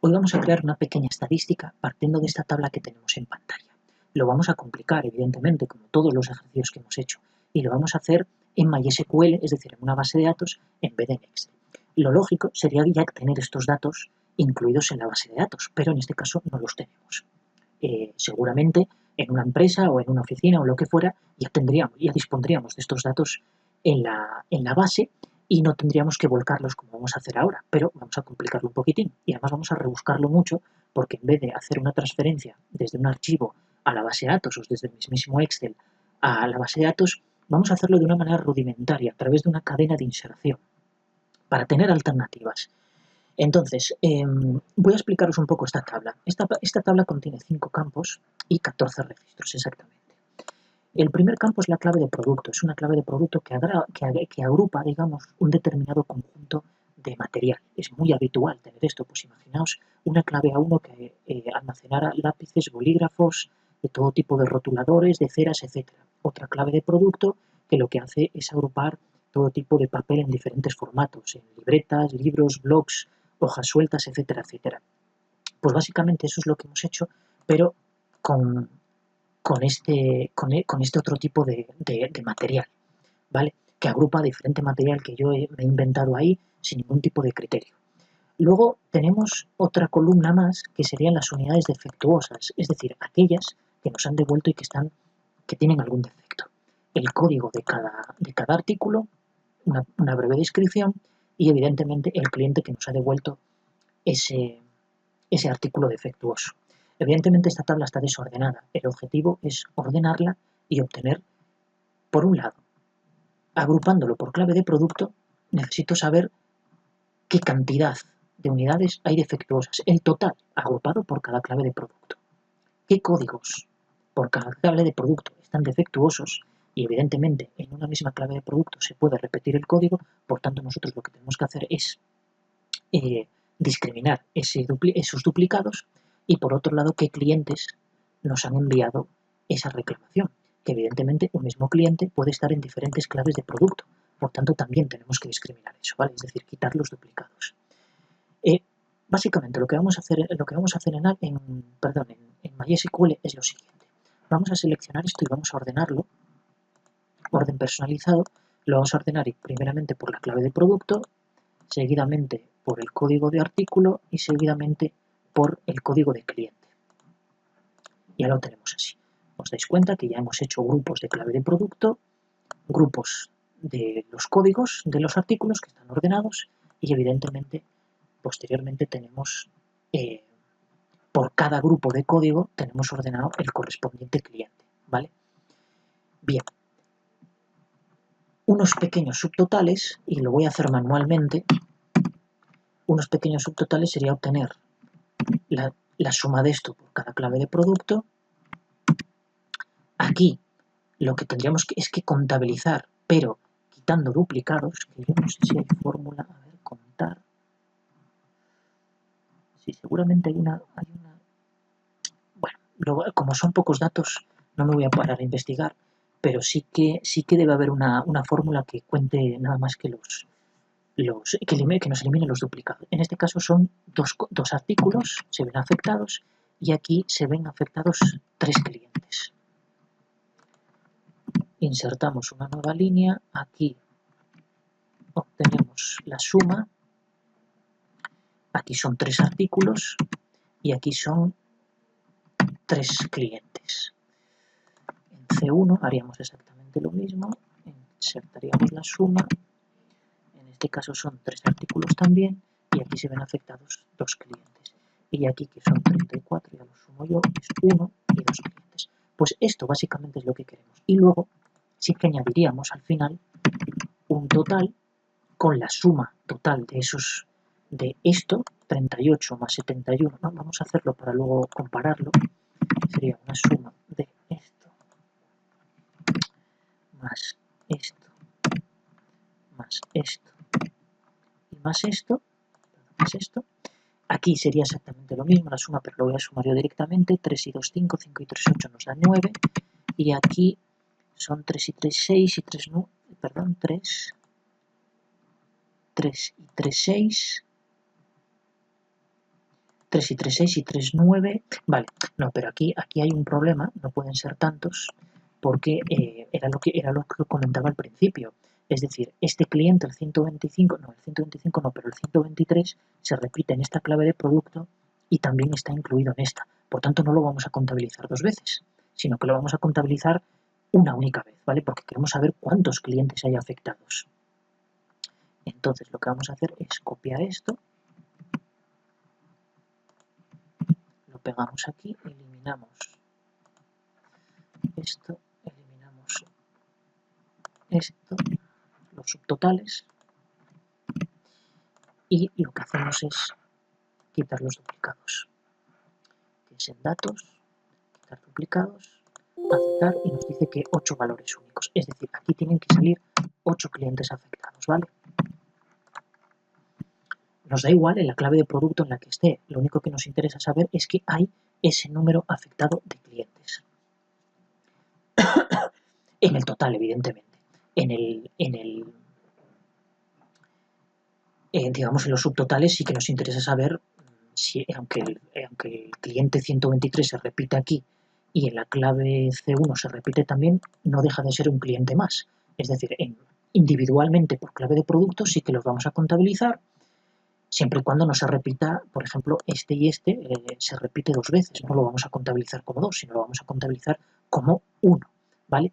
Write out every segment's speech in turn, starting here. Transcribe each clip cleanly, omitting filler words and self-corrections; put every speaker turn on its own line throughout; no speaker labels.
Hoy vamos a crear una pequeña estadística partiendo de esta tabla que tenemos en pantalla. Lo vamos a complicar, evidentemente, como todos los ejercicios que hemos hecho, y lo vamos a hacer en MySQL, es decir, en una base de datos, en vez de en Excel. Lo lógico sería ya tener estos datos incluidos en la base de datos, pero en este caso no los tenemos. Seguramente en una empresa o en una oficina o lo que fuera ya dispondríamos de estos datos en la base y no tendríamos que volcarlos como vamos a hacer ahora, pero vamos a complicarlo un poquitín y además vamos a rebuscarlo mucho porque en vez de hacer una transferencia desde un archivo a la base de datos o desde el mismísimo Excel a la base de datos, vamos a hacerlo de una manera rudimentaria a través de una cadena de inserción para tener alternativas. Entonces, voy a explicaros un poco esta tabla. Esta tabla contiene 5 campos y 14 registros exactamente. El primer campo es la clave de producto. Es una clave de producto que agrupa, digamos, un determinado conjunto de material. Es muy habitual tener esto. Pues imaginaos una clave A1 que almacenara lápices, bolígrafos, de todo tipo de rotuladores, de ceras, etc. Otra clave de producto que lo que hace es agrupar todo tipo de papel en diferentes formatos, en libretas, libros, blogs, hojas sueltas, etcétera, etcétera. Pues básicamente eso es lo que hemos hecho, pero con este otro tipo de material, ¿vale? Que agrupa diferente material que yo me he inventado ahí sin ningún tipo de criterio. Luego tenemos otra columna más que serían las unidades defectuosas, es decir, aquellas que nos han devuelto y que tienen algún defecto. El código de cada artículo, una breve descripción y evidentemente el cliente que nos ha devuelto ese artículo defectuoso. Evidentemente esta tabla está desordenada. El objetivo es ordenarla y obtener, por un lado, agrupándolo por clave de producto, necesito saber qué cantidad de unidades hay defectuosas, el total agrupado por cada clave de producto. ¿Qué códigos por cada clave de producto están defectuosos? Y evidentemente en una misma clave de producto se puede repetir el código, por tanto nosotros lo que tenemos que hacer es discriminar esos duplicados y por otro lado qué clientes nos han enviado esa reclamación, que evidentemente un mismo cliente puede estar en diferentes claves de producto, por tanto también tenemos que discriminar eso, ¿vale? Es decir, quitar los duplicados. Básicamente lo que vamos a hacer en MySQL es lo siguiente. Vamos a seleccionar esto y vamos a ordenarlo, orden personalizado, lo vamos a ordenar primeramente por la clave de producto, seguidamente por el código de artículo y seguidamente por el código de cliente. Ya lo tenemos así. Os dais cuenta que ya hemos hecho grupos de clave de producto, grupos de los códigos de los artículos que están ordenados y evidentemente posteriormente tenemos por cada grupo de código tenemos ordenado el correspondiente cliente, ¿vale? Bien. Unos pequeños subtotales, y lo voy a hacer manualmente, unos pequeños subtotales sería obtener la suma de esto por cada clave de producto. Aquí lo que tendríamos es que contabilizar, pero quitando duplicados, que yo no sé si hay fórmula, a ver, contar. Sí, seguramente hay una. Bueno, como son pocos datos, no me voy a parar a investigar, pero sí que debe haber una fórmula que cuente nada más que que nos elimine los duplicados. En este caso son dos artículos, se ven afectados, y aquí se ven afectados 3 clientes. Insertamos una nueva línea, aquí obtenemos la suma, aquí son 3 artículos y aquí son 3 clientes. En C1 haríamos exactamente lo mismo, insertaríamos la suma, en este caso son 3 artículos también y aquí se ven afectados 2 clientes. Y aquí que son 34, ya lo sumo yo, es 1 y 2 clientes. Pues esto básicamente es lo que queremos. Y luego sí que añadiríamos al final un total con la suma total de esto, 38 más 71, ¿no? Vamos a hacerlo para luego compararlo, sería una suma de esto más esto más esto y más esto, aquí sería exactamente lo mismo, la suma, pero lo voy a sumar yo directamente, 3 y 2, 5, 5 y 3, 8 nos da 9, y aquí son 3 y 3, 6 y 3, no, perdón, 3 y 3, 6, 3 y 3, 6 y 3, 9. Vale, no, pero aquí hay un problema, no pueden ser tantos, porque era lo que comentaba al principio. Es decir, este cliente, el 125 no, pero el 123 se repite en esta clave de producto y también está incluido en esta. Por tanto, no lo vamos a contabilizar dos veces, sino que lo vamos a contabilizar una única vez, ¿vale? Porque queremos saber cuántos clientes hay afectados. Entonces, lo que vamos a hacer es copiar esto, lo pegamos aquí, eliminamos esto, eliminamos esto, los subtotales, y lo que hacemos es quitar los duplicados, que es en datos, quitar duplicados, aceptar, y nos dice que 8 valores únicos, es decir, aquí tienen que salir 8 clientes afectados, ¿vale? Nos da igual en la clave de producto en la que esté, lo único que nos interesa saber es que hay ese número afectado de clientes. En el total, evidentemente. Digamos, en los subtotales sí que nos interesa saber si, aunque el cliente 123 se repite aquí y en la clave C1 se repite también, no deja de ser un cliente más. Es decir, individualmente por clave de producto sí que los vamos a contabilizar, siempre y cuando no se repita, por ejemplo, este y este se repite dos veces. No lo vamos a contabilizar como dos, sino lo vamos a contabilizar como uno, ¿vale?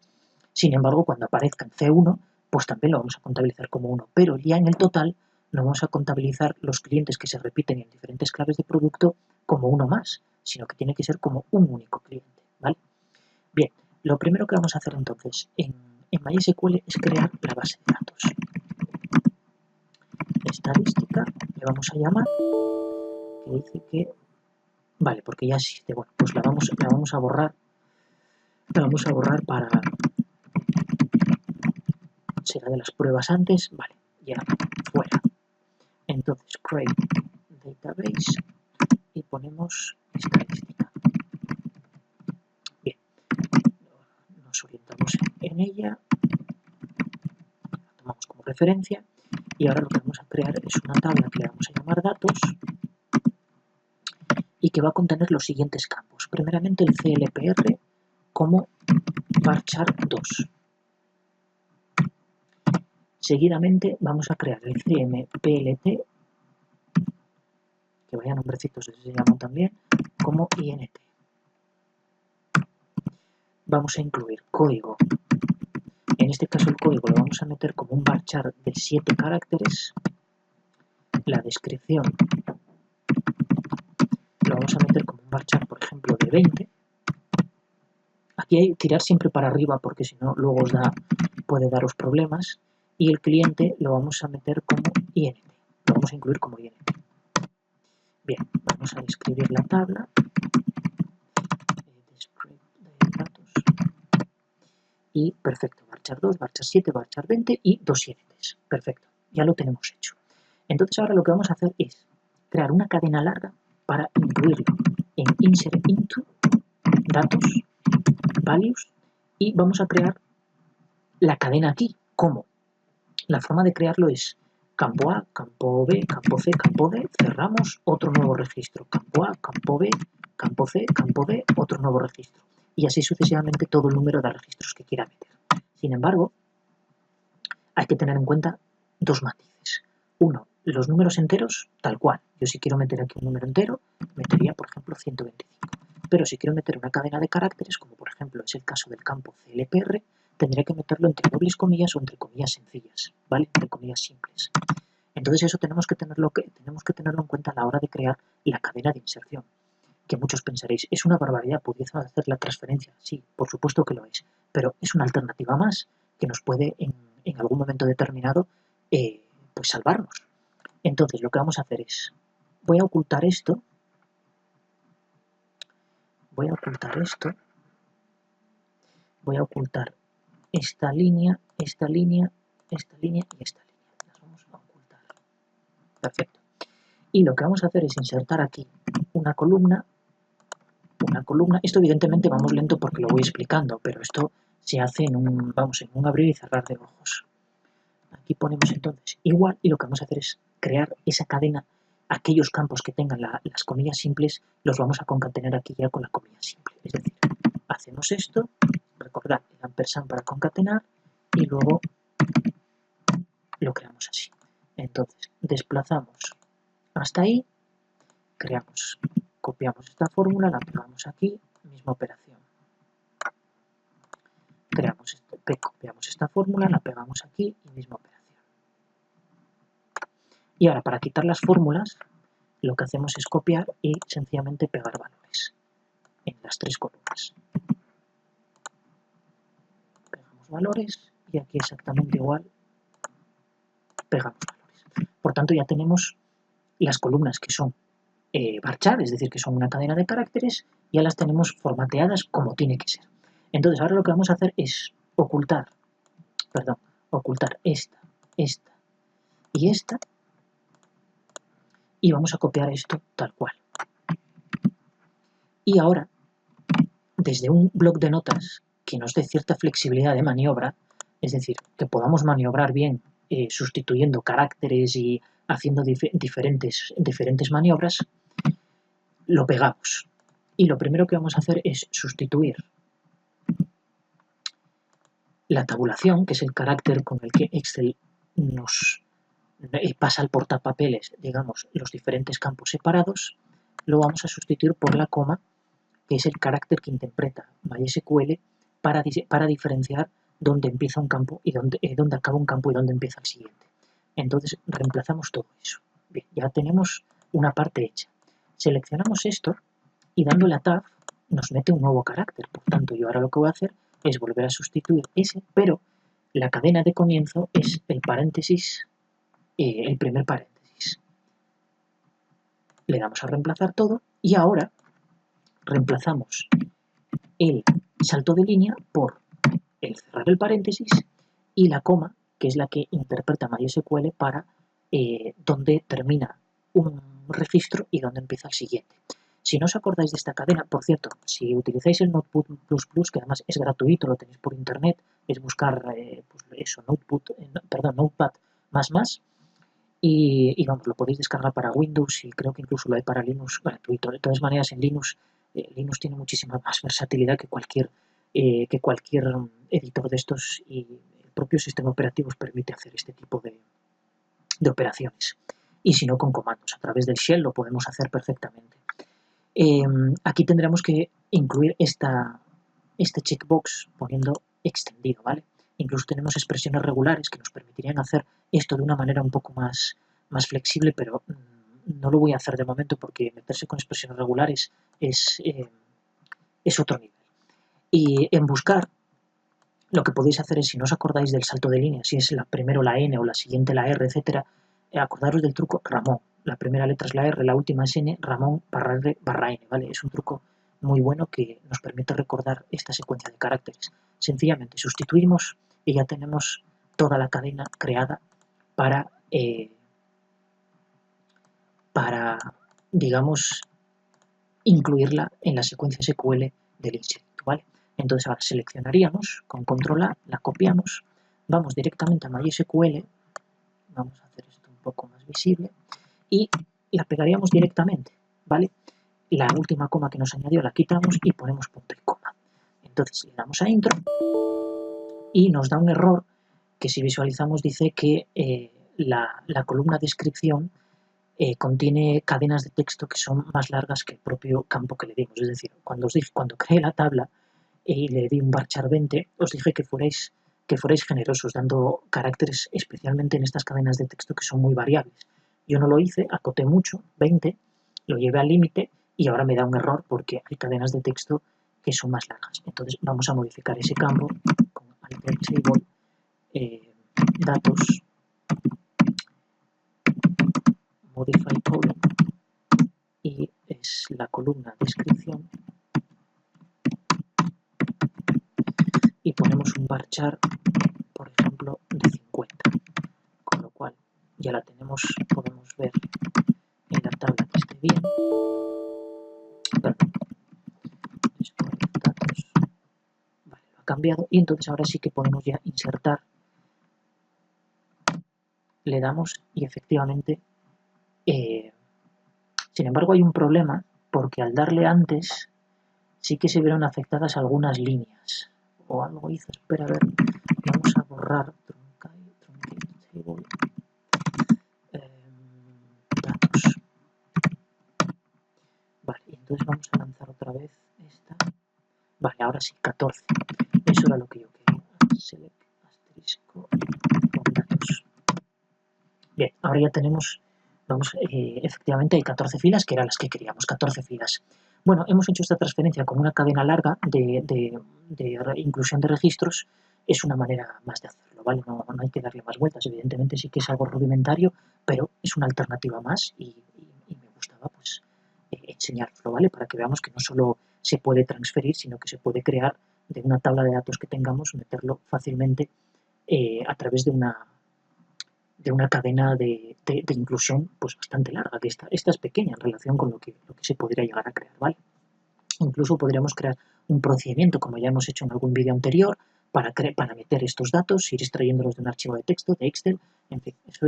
Sin embargo, cuando aparezca en C1, pues también lo vamos a contabilizar como uno, pero ya en el total no vamos a contabilizar los clientes que se repiten en diferentes claves de producto como uno más, sino que tiene que ser como un único cliente, ¿vale? Bien, lo primero que vamos a hacer entonces en MySQL es crear la base de datos. Estadística, le vamos a llamar, que dice que, vale, porque ya existe, bueno, pues la vamos a borrar para, será de las pruebas antes, vale, ya, fuera. Entonces, create database y ponemos estadística. Bien, nos orientamos en ella, la tomamos como referencia y ahora lo que vamos a crear es una tabla que le vamos a llamar datos y que va a contener los siguientes campos. Primeramente el CLPR como varchar2. Seguidamente vamos a crear el CMPLT, que vaya nombrecitos, se llaman también, como INT. Vamos a incluir código. En este caso el código lo vamos a meter como un varchar de 7 caracteres. La descripción lo vamos a meter como un varchar, por ejemplo, de 20. Aquí hay que tirar siempre para arriba porque si no luego puede daros problemas. Y el cliente lo vamos a meter como INT. Lo vamos a incluir como INT. Bien, vamos a describir la tabla. Datos. Y perfecto, varchar 2, varchar 7, varchar 20 y 2 INTs. Perfecto, ya lo tenemos hecho. Entonces ahora lo que vamos a hacer es crear una cadena larga para incluirlo en insert into, datos, values, y vamos a crear la cadena aquí. ¿Cómo? La forma de crearlo es campo A, campo B, campo C, campo D, cerramos, otro nuevo registro, campo A, campo B, campo C, campo D, otro nuevo registro. Y así sucesivamente todo el número de registros que quiera meter. Sin embargo, hay que tener en cuenta dos matices. Uno, los números enteros, tal cual. Yo si quiero meter aquí un número entero, metería, por ejemplo, 125. Pero si quiero meter una cadena de caracteres, como por ejemplo es el caso del campo CLPR, tendría que meterlo entre dobles comillas o entre comillas sencillas, ¿vale? Entre comillas simples. Entonces eso tenemos que tenerlo en cuenta a la hora de crear la cadena de inserción. Que muchos pensaréis, es una barbaridad, ¿pudiese hacer la transferencia? Sí, por supuesto que lo es, pero es una alternativa más que nos puede en algún momento determinado pues salvarnos. Entonces lo que vamos a hacer es, voy a ocultar esto, voy a ocultar esta línea, esta línea, esta línea y esta línea. Las vamos a ocultar. Perfecto. Y lo que vamos a hacer es insertar aquí una columna. Esto evidentemente vamos lento porque lo voy explicando, pero esto se hace en un abrir y cerrar de ojos. Aquí ponemos entonces igual y lo que vamos a hacer es crear esa cadena aquellos campos que tengan las comillas simples los vamos a concatenar aquí ya con la comilla simple. Es decir, hacemos esto, recordad el ampersand para concatenar y luego lo creamos así. Entonces, desplazamos hasta ahí, copiamos esta fórmula, la pegamos aquí, misma operación. Copiamos esta fórmula, la pegamos aquí y misma operación. Y ahora, para quitar las fórmulas, lo que hacemos es copiar y sencillamente pegar valores en las tres columnas. Pegamos valores y aquí exactamente igual pegamos valores. Por tanto, ya tenemos las columnas que son varchar, es decir, que son una cadena de caracteres, ya las tenemos formateadas como tiene que ser. Entonces, ahora lo que vamos a hacer es ocultar esta y esta, y vamos a copiar esto tal cual. Y ahora, desde un bloc de notas que nos dé cierta flexibilidad de maniobra, es decir, que podamos maniobrar bien sustituyendo caracteres y haciendo diferentes maniobras, lo pegamos. Y lo primero que vamos a hacer es sustituir la tabulación, que es el carácter con el que Excel nos pasa al portapapeles, digamos, los diferentes campos separados, lo vamos a sustituir por la coma, que es el carácter que interpreta MySQL para diferenciar dónde empieza un campo y dónde acaba un campo y dónde empieza el siguiente. Entonces reemplazamos todo eso. Bien, ya tenemos una parte hecha. Seleccionamos esto y dándole a Tab nos mete un nuevo carácter. Por tanto, yo ahora lo que voy a hacer es volver a sustituir ese, pero la cadena de comienzo es el paréntesis, el primer paréntesis. Le damos a reemplazar todo y ahora reemplazamos el salto de línea por el cerrar el paréntesis y la coma, que es la que interpreta MySQL para dónde termina un registro y dónde empieza el siguiente. Si no os acordáis de esta cadena, por cierto, si utilizáis el Notepad++, que además es gratuito, lo tenéis por internet, es buscar pues eso, Notepad++, y vamos, lo podéis descargar para Windows y creo que incluso lo hay para Linux gratuito. De todas maneras, en Linux tiene muchísima más versatilidad que cualquier editor de estos, y el propio sistema operativo os permite hacer este tipo de operaciones. Y si no, con comandos. A través del shell lo podemos hacer perfectamente. Aquí tendremos que incluir este checkbox poniendo extendido, ¿vale? Incluso tenemos expresiones regulares que nos permitirían hacer esto de una manera un poco más flexible, pero no lo voy a hacer de momento porque meterse con expresiones regulares es otro nivel. Y en buscar, lo que podéis hacer es, si no os acordáis del salto de línea, si es primero la N o la siguiente la R, etcétera, acordaros del truco Ramón. La primera letra es la R, la última es N, Ramón barra R barra N, ¿vale? Es un truco muy bueno que nos permite recordar esta secuencia de caracteres. Sencillamente sustituimos y ya tenemos toda la cadena creada para digamos, incluirla en la secuencia SQL del inserto, ¿vale? Entonces ahora seleccionaríamos con control A, la copiamos, vamos directamente a MySQL, vamos a hacer esto un poco más visible, y la pegaríamos directamente, ¿vale? La última coma que nos añadió la quitamos y ponemos punto y coma. Entonces le damos a intro y nos da un error que, si visualizamos, dice que la columna descripción contiene cadenas de texto que son más largas que el propio campo que le dimos. Es decir, cuando creé la tabla y le di un varchar 20, os dije que fuerais generosos dando caracteres, especialmente en estas cadenas de texto que son muy variables. Yo no lo hice, acoté mucho, 20, lo llevé al límite y ahora me da un error porque hay cadenas de texto que son más largas. Entonces vamos a modificar ese campo con alter table, datos, modify column, y es la columna descripción, y ponemos un varchar, por ejemplo, de 50, con lo cual ya la tenemos, podemos ver en la tabla que esté bien. Perdón. Datos. Vale, lo ha cambiado y entonces ahora sí que podemos ya insertar. Le damos y efectivamente Sin embargo, hay un problema porque al darle antes sí que se vieron afectadas algunas líneas o algo hizo. Espera, a ver, vamos a borrar truncate table, datos. Vale, y entonces vamos a lanzar otra vez esta. Vale, ahora sí, 14. Eso era lo que yo quería. Select asterisco con datos. Bien, ahora ya tenemos, efectivamente hay 14 filas, que eran las que queríamos, 14 filas. Bueno, hemos hecho esta transferencia con una cadena larga de inclusión de registros. Es una manera más de hacerlo, ¿vale? No hay que darle más vueltas. Evidentemente sí que es algo rudimentario, pero es una alternativa más y me gustaba pues enseñarlo, ¿vale? Para que veamos que no solo se puede transferir, sino que se puede crear de una tabla de datos que tengamos, meterlo fácilmente a través de una cadena de inclusión pues bastante larga, que esta es pequeña en relación con lo que se podría llegar a crear, ¿vale? Incluso podríamos crear un procedimiento, como ya hemos hecho en algún vídeo anterior, para meter estos datos, ir extrayéndolos de un archivo de texto, de Excel, en fin, eso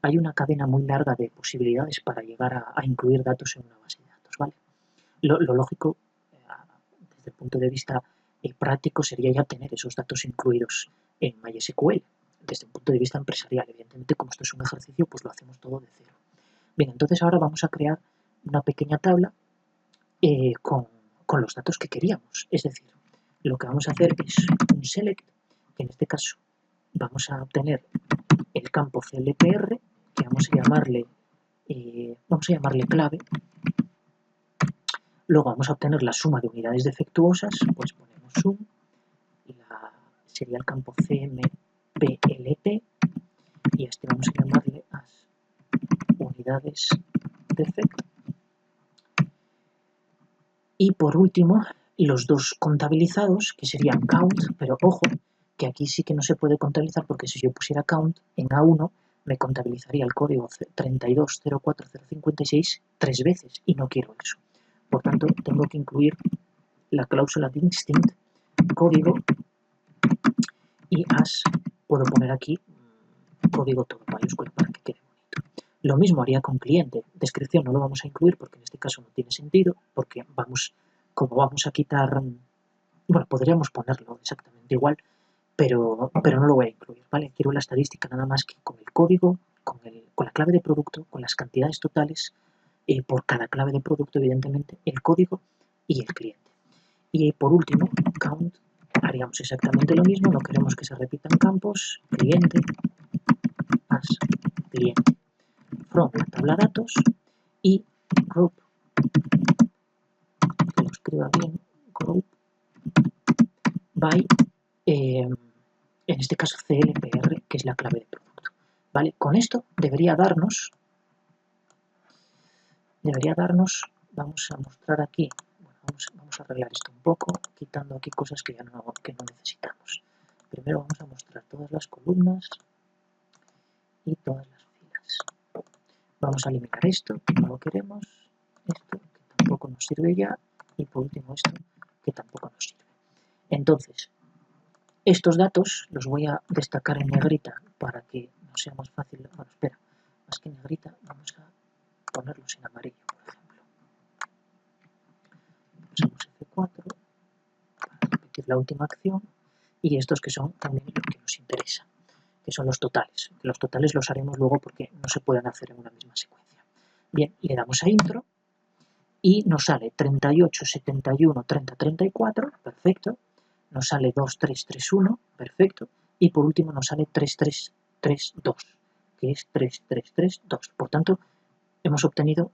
hay una cadena muy larga de posibilidades para llegar a incluir datos en una base de datos, ¿vale? Lo lógico, desde el punto de vista práctico, sería ya tener esos datos incluidos en MySQL. Desde un punto de vista empresarial, evidentemente, como esto es un ejercicio, pues lo hacemos todo de cero. Bien, entonces ahora vamos a crear una pequeña tabla con los datos que queríamos. Es decir, lo que vamos a hacer es un select, que en este caso vamos a obtener el campo CLPR, que vamos a llamarle clave. Luego vamos a obtener la suma de unidades defectuosas, pues ponemos sum, sería el campo CMPLT, y a este vamos a llamarle as unidades defect. Y por último, los dos contabilizados, que serían count, pero ojo, que aquí sí que no se puede contabilizar porque si yo pusiera count en A1 me contabilizaría el código 3204056 3 veces y no quiero eso. Por tanto, tengo que incluir la cláusula distinct, código, y as, puedo poner aquí código todo mayúscula para que quede bonito. Lo mismo haría con cliente. Descripción no lo vamos a incluir porque en este caso no tiene sentido, porque como vamos a quitar, bueno, podríamos ponerlo exactamente igual, pero no lo voy a incluir, ¿vale? Quiero la estadística nada más que con el código, con la clave de producto, con las cantidades totales, por cada clave de producto, evidentemente, el código y el cliente. Y por último, count, haríamos exactamente lo mismo, no queremos que se repitan campos, cliente, as cliente, from la tabla datos y group, que lo escriba bien, group by, en este caso CLPR, que es la clave de producto, ¿vale? Con esto debería darnos, vamos a mostrar aquí, bueno, vamos a arreglar esto un poco, quitando aquí cosas que no necesitamos. Primero vamos a mostrar todas las columnas y todas las filas. Vamos a eliminar esto, que no lo queremos, esto, que tampoco nos sirve ya, y por último esto, que tampoco nos sirve. Entonces, estos datos los voy a destacar en negrita para que nos sea más fácil. Bueno, espera, más que en negrita, vamos a ponerlos en amarillo, por ejemplo. Pulsamos F4 para repetir la última acción, y estos que son también lo que nos interesa, que son los totales. Los totales los haremos luego porque no se pueden hacer en una misma secuencia. Bien, le damos a intro y nos sale 38, 71, 30, 34, perfecto. Nos sale 2, 3, 3, 1, perfecto. Y por último nos sale 3, 3, 3, 2, que es 3, 3, 3, 2. Por tanto, hemos obtenido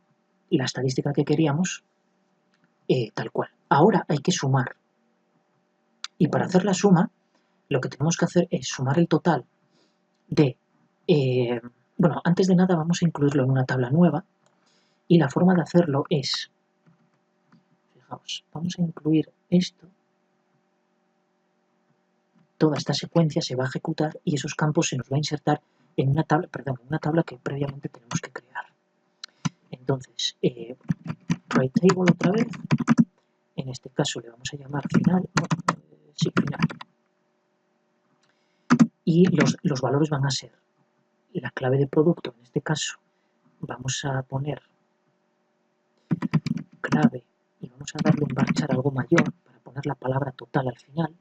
la estadística que queríamos tal cual. Ahora hay que sumar. Y para hacer la suma, lo que tenemos que hacer es sumar el total de... bueno, antes de nada vamos a incluirlo en una tabla nueva. Y la forma de hacerlo es... Fijaos, vamos a incluir esto. Toda esta secuencia se va a ejecutar y esos campos se nos va a insertar en una tabla que previamente tenemos que crear. Entonces, write table otra vez. En este caso le vamos a llamar final. Sí, final. Y los valores van a ser la clave de producto, en este caso vamos a poner clave y vamos a darle un varchar algo mayor para poner la palabra total al final.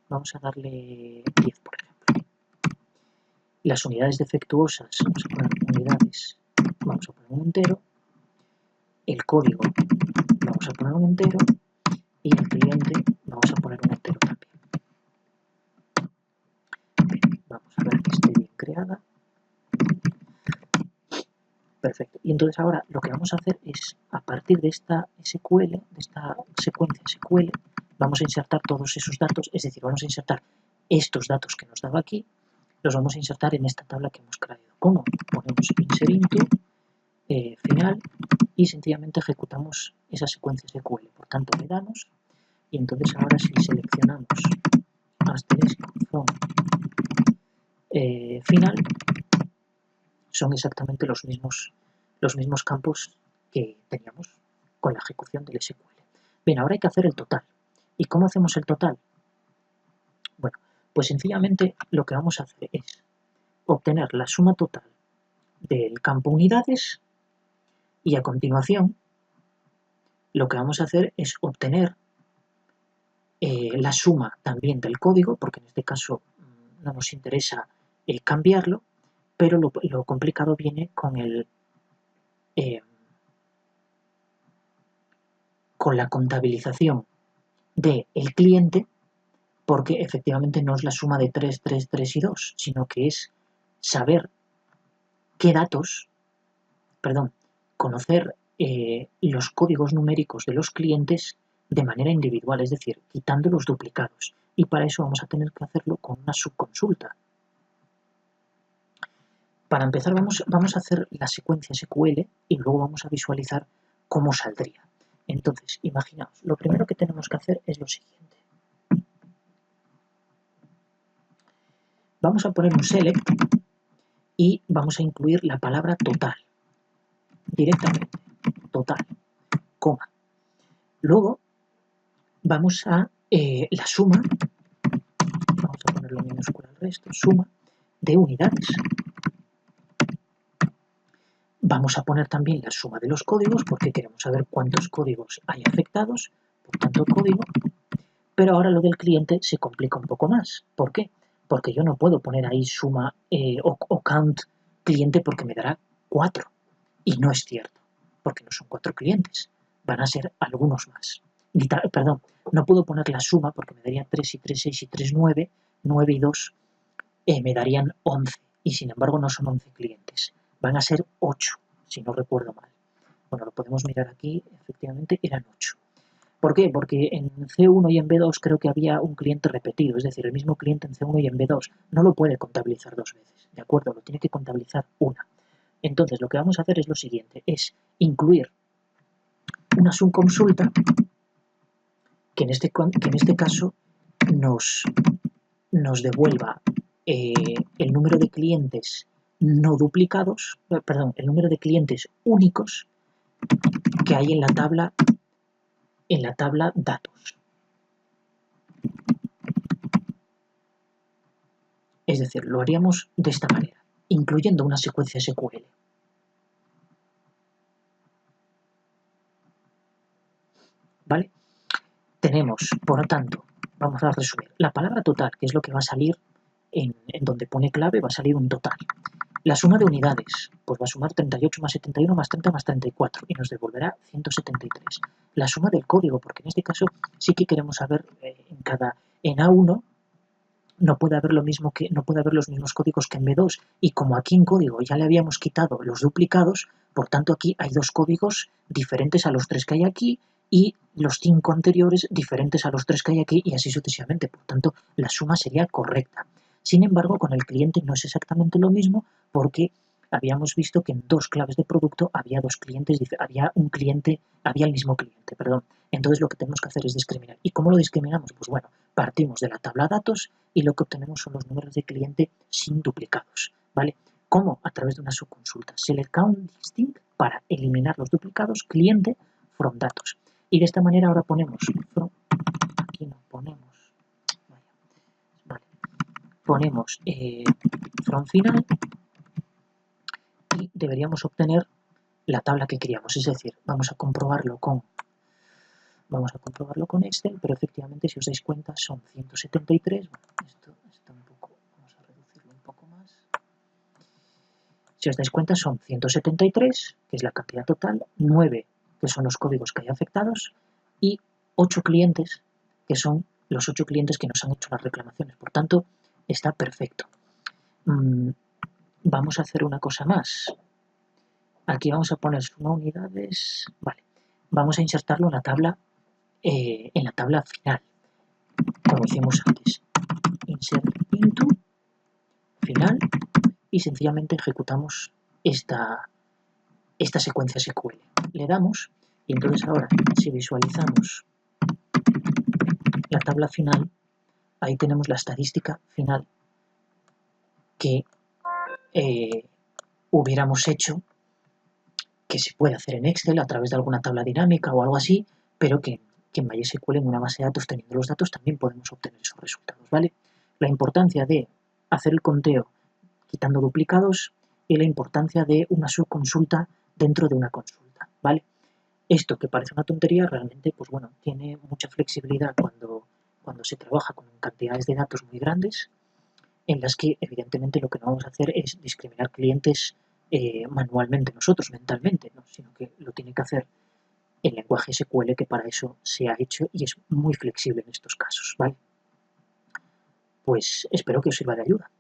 Vamos a darle 10, por ejemplo. Las unidades defectuosas, vamos a poner unidades, vamos a poner un entero. El código, vamos a poner un entero. Y el cliente, vamos a poner un entero también. Bien, vamos a ver que esté bien creada. Perfecto. Y entonces ahora lo que vamos a hacer es, a partir de esta SQL, de esta secuencia SQL, vamos a insertar todos esos datos, es decir, vamos a insertar estos datos que nos daba aquí, los vamos a insertar en esta tabla que hemos creado. ¿Cómo? Ponemos insert into, final, y sencillamente ejecutamos esa secuencia SQL. Por tanto, le damos, y entonces ahora si seleccionamos asterisco from final, son exactamente los mismos campos que teníamos con la ejecución del SQL. Bien, ahora hay que hacer el total. ¿Y cómo hacemos el total? Bueno, pues sencillamente lo que vamos a hacer es obtener la suma total del campo unidades y a continuación lo que vamos a hacer es obtener la suma también del código, porque en este caso no nos interesa cambiarlo, pero lo complicado viene con con la contabilización del cliente, porque efectivamente no es la suma de 3, 3, 3 y 2, sino que es saber qué datos, conocer los códigos numéricos de los clientes de manera individual, es decir, quitando los duplicados. Y para eso vamos a tener que hacerlo con una subconsulta. Para empezar vamos a hacer la secuencia SQL y luego vamos a visualizar cómo saldría. Entonces, imaginaos, lo primero que tenemos que hacer es lo siguiente. Vamos a poner un select y vamos a incluir la palabra total. Directamente, total, coma. Luego vamos a la suma, vamos a ponerlo en minúscula al resto, suma de unidades. Vamos a poner también la suma de los códigos porque queremos saber cuántos códigos hay afectados, por tanto código. Pero ahora lo del cliente se complica un poco más. ¿Por qué? Porque yo no puedo poner ahí suma o count cliente porque me dará 4. Y no es cierto, porque no son 4 clientes, van a ser algunos más. Perdón, no puedo poner la suma porque me darían 3 y 3, 6 y 3, 9, 9 y 2 me darían 11, y sin embargo no son 11 clientes, van a ser 8, si no recuerdo mal. Bueno, lo podemos mirar aquí, efectivamente eran 8. ¿Por qué? Porque en C1 y en B2 creo que había un cliente repetido, es decir, el mismo cliente en C1 y en B2 no lo puede contabilizar 2 veces, ¿de acuerdo? Lo tiene que contabilizar una. Entonces, lo que vamos a hacer es lo siguiente, es incluir una subconsulta que en este caso nos devuelva el número de clientes no duplicados, el número de clientes únicos que hay en la tabla datos. Es decir, lo haríamos de esta manera, incluyendo una secuencia SQL. ¿Vale? Tenemos, por lo tanto, vamos a resumir, la palabra total, que es lo que va a salir en donde pone clave, va a salir un total. La suma de unidades, pues va a sumar 38 más 71 más 30 más 34 y nos devolverá 173. La suma del código, porque en este caso sí que queremos saber en A1 no puede haber los mismos códigos que en B2, y como aquí en código ya le habíamos quitado los duplicados, por tanto aquí hay 2 códigos diferentes a los 3 que hay aquí y los 5 anteriores diferentes a los 3 que hay aquí, y así sucesivamente. Por tanto, la suma sería correcta. Sin embargo, con el cliente no es exactamente lo mismo, porque habíamos visto que en 2 claves de producto había 2 clientes, había el mismo cliente, perdón. Entonces lo que tenemos que hacer es discriminar. ¿Y cómo lo discriminamos? Pues bueno, partimos de la tabla datos y lo que obtenemos son los números de cliente sin duplicados, ¿vale? ¿Cómo? A través de una subconsulta. Select count distinct para eliminar los duplicados, cliente from datos. Y de esta manera ahora ponemos from, aquí no ponemos, vale, ponemos from final y deberíamos obtener la tabla que queríamos. Es decir, vamos a comprobarlo con Excel, pero efectivamente, si os dais cuenta, son 173. Bueno, esto está un poco, vamos a reducirlo un poco más. Si os dais cuenta, son 173, que es la cantidad total, 9, que son los códigos que hay afectados, y 8 clientes, que son los 8 clientes que nos han hecho las reclamaciones. Por tanto, está perfecto. Vamos a hacer una cosa más. Aquí vamos a poner suma unidades. Vale. Vamos a insertarlo en la tabla final, como hicimos antes. Insert into final y sencillamente ejecutamos esta secuencia SQL. Le damos y entonces ahora, si visualizamos la tabla final, ahí tenemos la estadística final que hubiéramos hecho, que se puede hacer en Excel a través de alguna tabla dinámica o algo así, pero que en MySQL, en una base de datos, teniendo los datos, también podemos obtener esos resultados, ¿vale? La importancia de hacer el conteo quitando duplicados y la importancia de una subconsulta dentro de una consulta, ¿vale? Esto, que parece una tontería, realmente, pues bueno, tiene mucha flexibilidad cuando se trabaja con cantidades de datos muy grandes, en las que evidentemente lo que no vamos a hacer es discriminar clientes manualmente nosotros, mentalmente, ¿no? Sino que lo tiene que hacer el lenguaje SQL, que para eso se ha hecho y es muy flexible en estos casos, ¿vale? Pues espero que os sirva de ayuda.